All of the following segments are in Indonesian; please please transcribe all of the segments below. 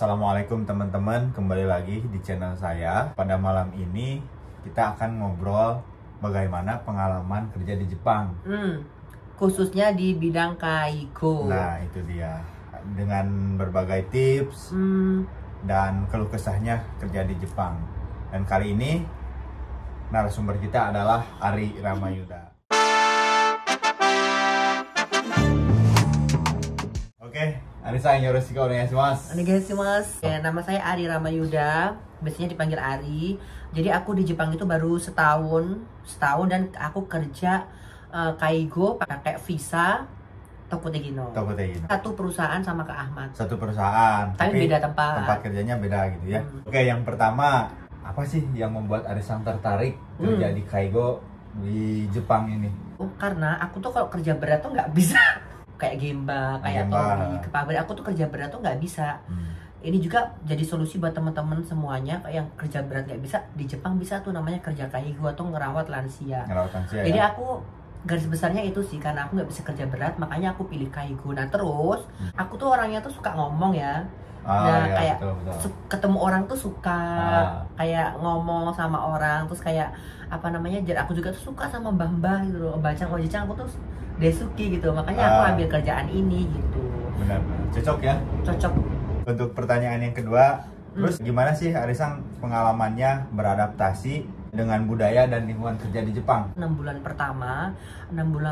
Assalamualaikum teman-teman, kembali lagi di channel saya. Pada malam ini kita akan ngobrol bagaimana pengalaman kerja di Jepang, khususnya di bidang Kaigo. Nah itu dia, dengan berbagai tips dan keluh kesahnya kerja di Jepang. Dan kali ini narasumber kita adalah Ari Ramayuda. Oke, Ari-san, yoroshiku onegaishimasu. Onegaishimasu. Ya, nama saya Ari Ramayuda, biasanya dipanggil Ari. Jadi aku di Jepang itu baru setahun dan aku kerja Kaigo pakai visa Tokotegino. Satu perusahaan sama Kak Ahmad. Satu perusahaan, tapi beda tempat. Tempat kerjanya beda gitu ya. Oke, yang pertama, apa sih yang membuat Ari-san tertarik kerja di Kaigo di Jepang ini? Karena aku tuh kalau kerja berat tuh nggak bisa. Kayak Gemba, kayak Tori, ke pabrik aku tuh kerja berat tuh nggak bisa. Ini juga jadi solusi buat teman-teman semuanya yang kerja berat nggak bisa, di Jepang bisa tuh namanya kerja Kaigo atau ngerawat lansia. Jadi ya? Aku garis besarnya itu sih, karena aku nggak bisa kerja berat makanya aku pilih Kaigo. Nah terus aku tuh orangnya tuh suka ngomong ya. Nah ya, kayak betul. Ketemu orang tuh suka kayak ngomong sama orang, terus kayak apa namanya, jadi aku juga tuh suka sama mbah-mbah gitu loh, baca ngojek aku tuh Desuki gitu, makanya aku ambil kerjaan ini gitu. Benar, cocok ya? Cocok. Untuk pertanyaan yang kedua, terus gimana sih Ari-san pengalamannya beradaptasi dengan budaya dan lingkungan kerja di Jepang? 6 bulan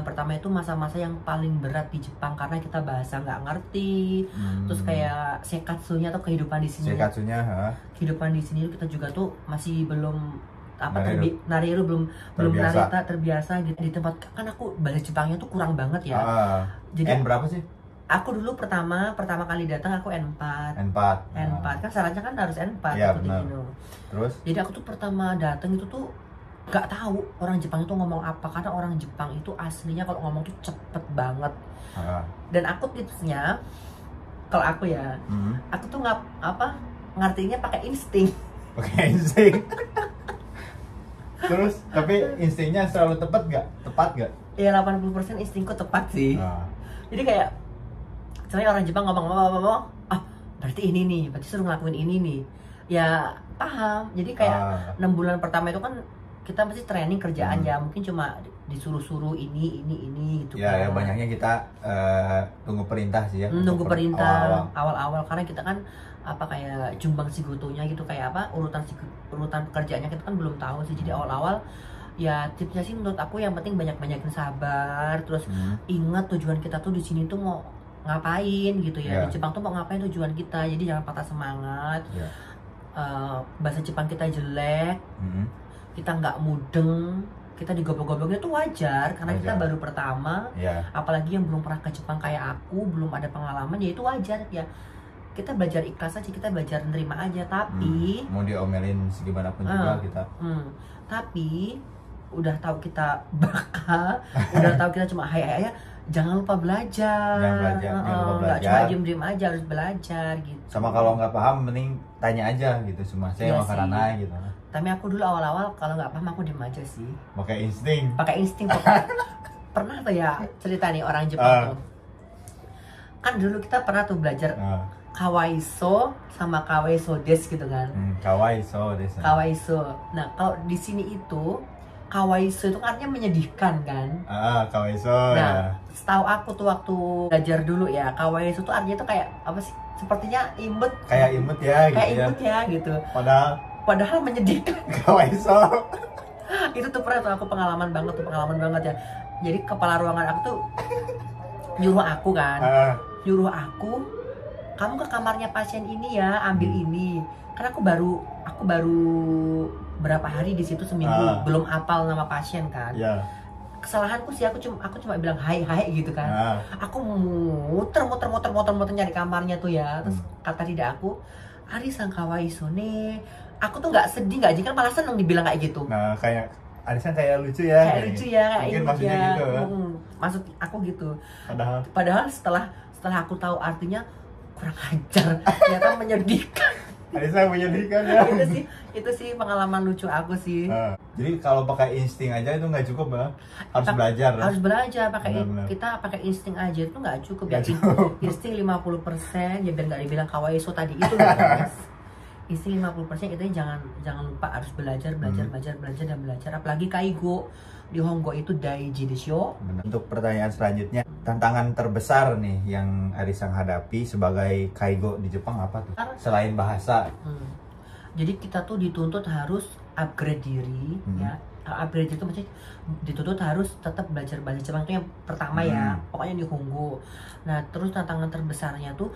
pertama itu masa-masa yang paling berat di Jepang karena kita bahasa nggak ngerti, terus kayak sekatsunya atau kehidupan di sini. Kehidupan di sini kita juga tuh masih belum Nariru belum terbiasa gitu. Di tempat kan aku bahasa Jepangnya tuh kurang banget ya. Jadi N berapa sih? Aku dulu pertama kali datang aku N4. Kan syaratnya kan harus N4 ya, gitu. Terus? Jadi aku tuh pertama datang itu tuh nggak tahu orang Jepang itu ngomong apa, karena orang Jepang itu aslinya kalau ngomong tuh cepet banget. Dan aku tipsnya kalau aku ya, aku tuh ngertinya pakai insting. Terus, tapi instingnya selalu tepat nggak? Ya 80% instingku tepat sih. Jadi kayak, misalnya orang Jepang ngomong, berarti ini nih, berarti suruh ngelakuin ini nih. Ya paham. Jadi kayak 6 bulan pertama itu kan kita mesti training kerjaan ya, mungkin cuma disuruh-suruh ini gitu. Ya, ya banyaknya kita tunggu perintah sih ya. Tunggu perintah awal-awal karena kita kan kayak jumbang sigotonya gitu, kayak urutan pekerjaannya kita kan belum tahu sih. Jadi awal-awal ya tipsnya sih menurut aku yang penting banyakin sabar, terus ingat tujuan kita tuh di sini tuh mau ngapain gitu ya. Di Jepang tuh mau ngapain tujuan kita, jadi jangan patah semangat. Bahasa Jepang kita jelek, kita nggak mudeng, kita digoblok-gobloknya tuh wajar karena kita baru pertama, apalagi yang belum pernah ke Jepang kayak aku, belum ada pengalaman, ya itu wajar ya. Kita belajar ikhlas aja, kita belajar nerima aja, tapi mau diomelin segimanapun juga kita. Tapi udah tahu kita baka, udah tahu kita cuma hai jangan lupa belajar. Nggak cuma diem aja, harus belajar gitu. Sama kalau nggak paham, mending tanya aja gitu, cuma saya mau karena gitu. Tapi aku dulu awal-awal kalau nggak paham aku diem aja sih. Pakai insting. Pernah tuh ya cerita nih orang Jepang tuh. Kan dulu kita pernah tuh belajar kawaiso sama kawaiso des gitu kan. Kawaiso des. Nah, kalau di sini itu kawaiso itu artinya menyedihkan kan? Kawaiso. Nah, setahu aku tuh waktu belajar dulu ya, kawaiso tuh artinya tuh kayak apa sih? Sepertinya imut. Kayak imut ya gitu. Kayak imut ya gitu. Padahal menyedihkan. Kawaiso. Itu tuh pernah tuh aku pengalaman banget ya. Jadi kepala ruangan aku tuh nyuruh aku kan. Nyuruh aku, kamu ke kamarnya pasien ini ya, ambil ini. Karena aku baru berapa hari di situ, seminggu, belum hafal nama pasien kan. Kesalahanku sih aku cuma bilang hai gitu kan. Aku muter nyari kamarnya tuh ya. Terus kata tidak aku, Ari-san kawaiso ne. Aku tuh nggak sedih, nggak jengkel, malah seneng dibilang kayak gitu. Nah, kayak Ari-san kayak lucu ya. Kayak maksudnya ya. Gitu. Maksud aku gitu. Padahal setelah aku tahu artinya kurang ajar, ternyata menyedihkan. Arisa menyedihkan ya. itu sih pengalaman lucu aku sih. Jadi kalau pakai insting aja itu nggak cukup ya, harus belajar. Harus belajar pakai Benar. kita pakai insting aja itu nggak cukup ya. Nggak cukup. Insting 50% ya biar nggak dibilang kawaii so tadi itu loh guys. Insting 50% itu jangan lupa harus belajar dan belajar. Apalagi kaigo di Honggo itu daiji desho. Untuk pertanyaan selanjutnya, tantangan terbesar nih yang Arisa hadapi sebagai kaigo di Jepang apa tuh? Selain bahasa. Jadi kita tuh dituntut harus upgrade diri ya. Upgrade itu maksudnya dituntut harus tetap belajar bahasa Jepang itu yang pertama ya. Pokoknya di Honggo. Nah, terus tantangan terbesarnya tuh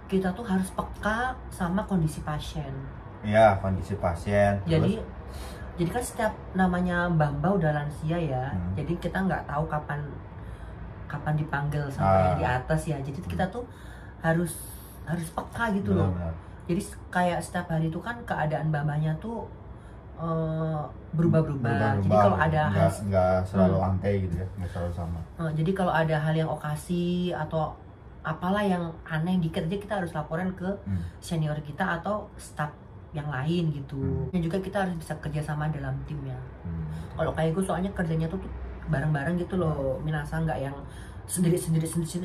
kita tuh harus peka sama kondisi pasien. Iya, kondisi pasien. Jadi kan setiap namanya mbah-mbah udah lansia ya. Jadi kita nggak tahu kapan dipanggil sampai di atas ya. Jadi kita tuh harus peka gitu loh. Jadi kayak setiap hari itu kan keadaan mbah-mbahnya tuh berubah-ubah. Jadi kalau ada nggak selalu antai gitu ya, nggak selalu sama. Jadi kalau ada hal yang okasi atau apalah yang aneh dikit aja kita harus laporan ke senior kita atau staff yang lain gitu. Dan juga kita harus bisa kerjasama dalam tim ya. Kalau kayak gue soalnya kerjanya tuh bareng-bareng gitu loh. Minasa nggak yang sendiri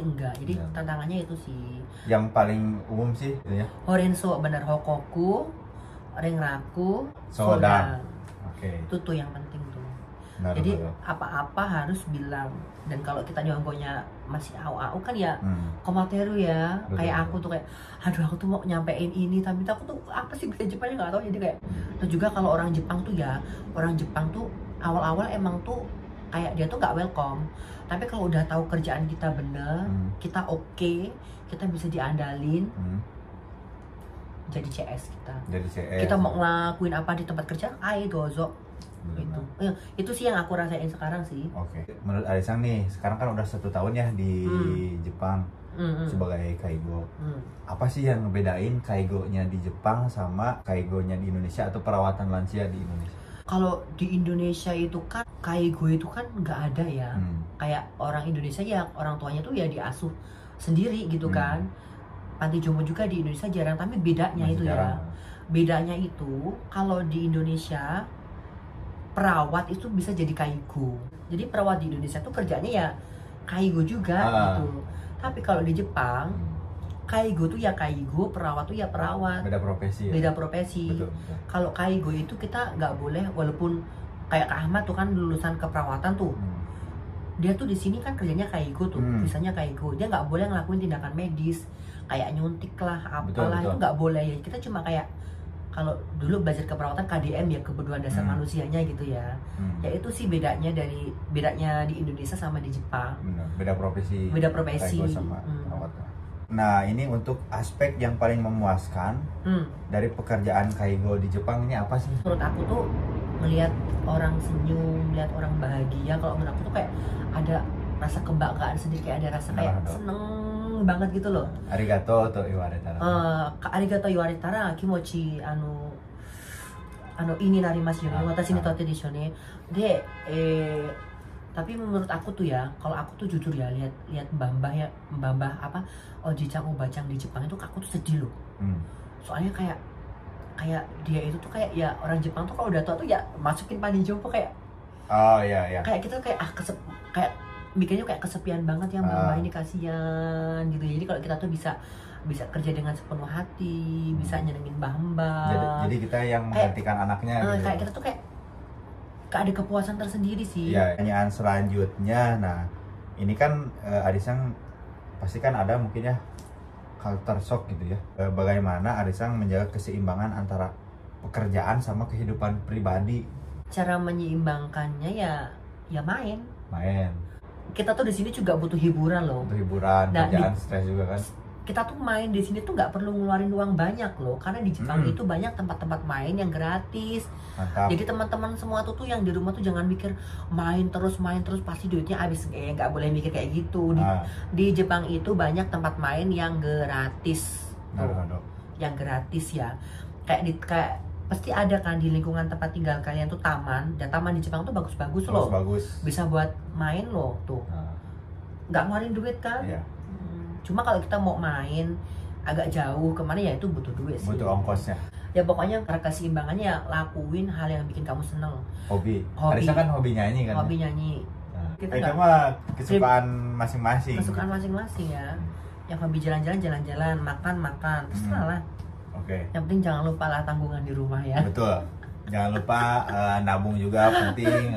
enggak. Jadi tantangannya itu sih. Yang paling umum sih gitu ya. Horenso benar, Hokoku, Renraku, Sodan. Itu tuh yang penting tuh. Benar, jadi apa-apa harus bilang. Dan kalau kita di Honggonya masih au kan ya komateru ya. Kayak aku tuh kayak aduh aku tuh mau nyampein ini tapi aku tuh apa sih bahasa Jepangnya nggak tahu. Jadi kayak dan juga kalau orang Jepang tuh awal-awal emang tuh kayak dia tuh nggak welcome. Tapi kalau udah tahu kerjaan kita bener, kita oke, kita bisa diandalin. Jadi CS kita. Kita mau ngelakuin apa di tempat kerja, ayo dozo. Itu sih yang aku rasain sekarang sih. Menurut Arisa nih, sekarang kan udah 1 tahun ya di Jepang sebagai kaigo. Apa sih yang ngebedain kaigonya di Jepang sama kaigonya di Indonesia atau perawatan lansia di Indonesia? Kalau di Indonesia itu kan kaigo itu kan nggak ada ya. Kayak orang Indonesia ya orang tuanya tuh ya diasuh sendiri gitu kan. Panti jompo juga di Indonesia jarang, tapi bedanya itu jarang. Bedanya itu kalau di Indonesia perawat itu bisa jadi kaigo. Jadi perawat di Indonesia tuh kerjanya ya kaigo juga gitu. Tapi kalau di Jepang kaigo tuh ya kaigo, perawat tuh ya perawat. Beda profesi. Beda profesi. Betul. Kalau kaigo itu kita nggak boleh, walaupun kayak Kak Ahmad tuh kan lulusan keperawatan tuh. Dia tuh di sini kan kerjanya kaigo tuh, misalnya kaigo. Dia nggak boleh ngelakuin tindakan medis kayak nyuntik lah, apalah itu nggak boleh ya. Kita cuma kayak kalau dulu belajar keperawatan KDM ya, kebutuhan dasar manusianya gitu ya. Ya itu sih bedanya di Indonesia sama di Jepang. Beda profesi. Kaigo sama perawatan. Nah ini untuk aspek yang paling memuaskan dari pekerjaan kaigo di Jepang ini apa sih? Menurut aku tuh melihat orang senyum, melihat orang bahagia. Kalau menurut aku tuh kayak ada rasa kebanggaan sendiri, kayak ada rasa kayak seneng banget gitu loh. Arigato to iwaretara. Arigato iwaretara kimochi ini narimasu yo. Watashi ni totte desho ne. Tapi menurut aku tuh ya, kalau aku tuh jujur ya lihat mbah apa Oji-chan Oba-chan di Jepang itu aku tuh sedih loh. Soalnya kayak dia itu tuh kayak ya orang Jepang tuh kalau udah tua tuh ya masukin panti jompo kayak iya. Kayak kita kayak kayak mikirnya kayak kesepian banget ya mbak ini, kasihan gitu. Jadi kalau kita tuh bisa kerja dengan sepenuh hati, bisa nyenengin mbak. Jadi kita yang menggantikan anaknya gitu. Kayak kita tuh kayak ada kepuasan tersendiri sih. Ya, pertanyaan selanjutnya, nah ini kan Arisang pasti kan ada mungkin ya culture shock gitu ya. Bagaimana Arisang menjaga keseimbangan antara pekerjaan sama kehidupan pribadi? Cara menyeimbangkannya ya main. Kita tuh di sini juga butuh hiburan loh. Kerjaan stres juga kan. Kita tuh main di sini tuh nggak perlu ngeluarin uang banyak loh, karena di Jepang itu banyak tempat-tempat main yang gratis. Mantap. Jadi teman-teman semua tuh yang di rumah tuh jangan mikir main terus pasti duitnya habis. Nggak boleh mikir kayak gitu. Di Jepang itu banyak tempat main yang gratis. Yang gratis ya. Kayak pasti ada kan di lingkungan tempat tinggal kalian tuh taman, dan taman di Jepang tuh bagus-bagus loh. Bisa buat main loh tuh. Nggak ngeluarin duit kan? Iya. Cuma kalau kita mau main agak jauh kemana ya itu butuh duit sih. Butuh ongkosnya. Ya pokoknya karena keseimbangannya ya lakuin hal yang bikin kamu seneng. Hobi. Arisa kan hobi nyanyi kan? Hobi nyanyi. Nah, Kita itu nggak- mah kesukaan masing-masing. Kesukaan masing-masing ya. Yang hobi jalan-jalan, makan, terserah lah. Oke. Yang penting jangan lupa lah tanggungan di rumah ya. Betul. Jangan lupa nabung juga penting,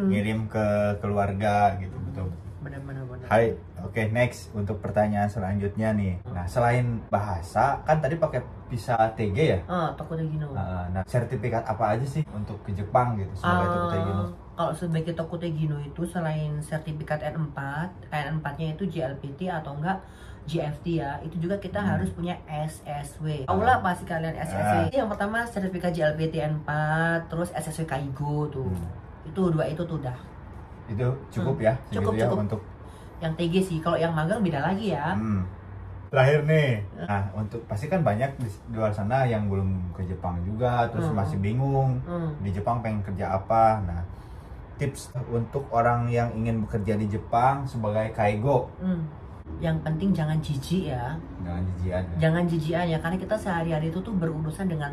ngirim ke keluarga gitu, betul. Benar-benar. Hai, oke, next untuk pertanyaan selanjutnya nih. Nah, selain bahasa, kan tadi pakai visa TG ya? Tokuto Gino. Nah, sertifikat apa aja sih untuk ke Jepang gitu sebagai Tokuto Gino? Kalau sebagai Tokuto Gino itu selain sertifikat N4-nya itu JLPT atau enggak GFT ya, itu juga kita harus punya SSW. Tahu lah pasti kalian SSW. Yang pertama sertifikat JLPT N4, terus SSW Kaigo tuh. Itu dua itu tuh udah. Itu cukup ya? Cukup. Untuk yang TG sih, kalau yang magang beda lagi ya. Terakhir nih, nah untuk pasti kan banyak di luar sana yang belum ke Jepang juga, terus masih bingung di Jepang pengen kerja apa. Nah, tips untuk orang yang ingin bekerja di Jepang sebagai kaigo. Yang penting jangan jijik ya. Jangan jijian. Jangan jijian ya, karena kita sehari-hari itu tuh berurusan dengan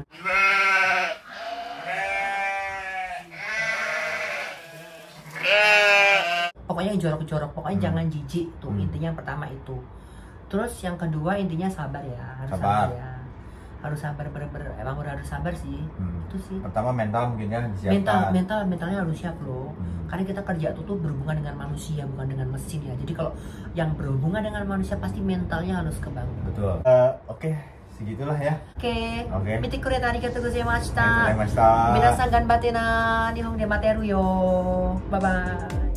pokoknya jorok-jorok, pokoknya jangan jijik tuh. Intinya yang pertama itu. Terus yang kedua intinya sabar ya, harus sabar ya. Harus sabar, emang udah harus sabar sih. Itu sih. Pertama mental mungkin ya disiapkan. Mentalnya harus siap loh. Karena kita kerja tuh berhubungan dengan manusia, bukan dengan mesin ya. Jadi kalau yang berhubungan dengan manusia pasti mentalnya harus kebangun. Betul. Oke, segitulah ya. Oke. Oke. Mite kureta arigatou gozaimashita. Arigatou gozaimashita. Minasan ganbatte na Nihon de materu yo. Bye bye.